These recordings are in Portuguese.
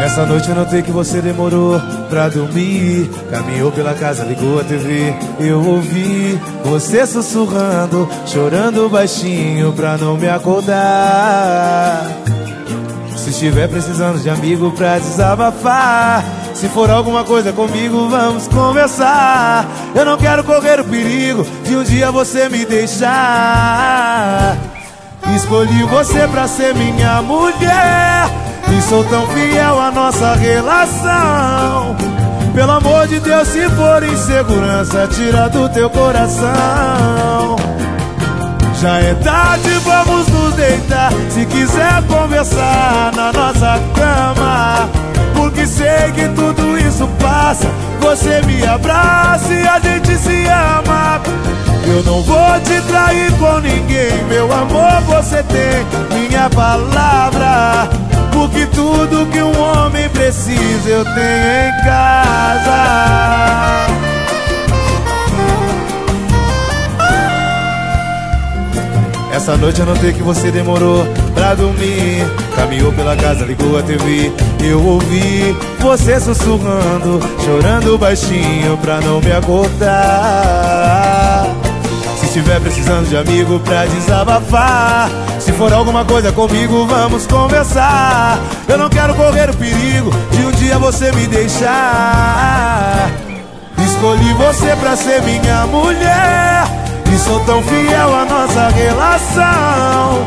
Essa noite eu notei que você demorou pra dormir. Caminhou pela casa, ligou a TV. Eu ouvi você sussurrando, chorando baixinho pra não me acordar. Se estiver precisando de amigo pra desabafar, se for alguma coisa comigo, vamos conversar. Eu não quero correr o perigo de um dia você me deixar. Escolhi você pra ser minha mulher e sou tão fiel à nossa relação. Pelo amor de Deus, se for insegurança, tira do teu coração. Já é tarde, vamos nos deitar. Se quiser conversar na nossa cama, porque sei que tudo isso passa. Você me abraça e a gente se ama. Eu não vou te trair com ninguém, meu amor, você tem minha palavra. Porque tudo que um homem precisa eu tenho em casa. Essa noite eu notei que você demorou pra dormir. Caminhou pela casa, ligou a TV. Eu ouvi você sussurrando, chorando baixinho pra não me acordar. Se estiver precisando de amigo pra desabafar, se for alguma coisa comigo, vamos conversar. Eu não quero correr o perigo de um dia você me deixar. Escolhi você pra ser minha mulher e sou tão fiel à nossa relação.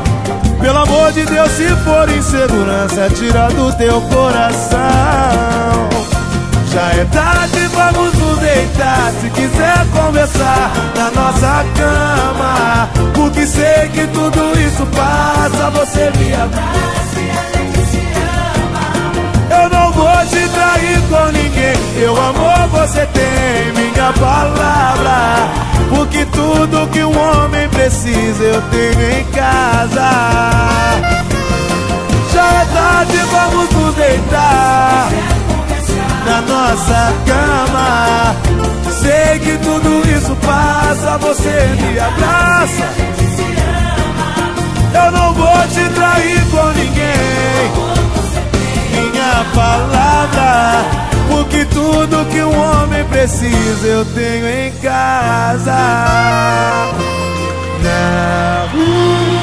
Pelo amor de Deus, se for insegurança, tira do teu coração. Já é tarde, vamos nos deitar. Se quiser conversar na nossa cama, porque sei que tudo isso passa. Você me abraça e a gente se ama. Eu não vou te trair com ninguém, meu amor, você tem minha palavra. Porque tudo que um homem precisa eu tenho em casa. Já é tarde, vamos nos deitar na nossa cama. Sei que tudo isso passa. Você me abraça. Eu não vou te trair com ninguém, minha palavra. Porque tudo que um homem precisa eu tenho em casa. Não.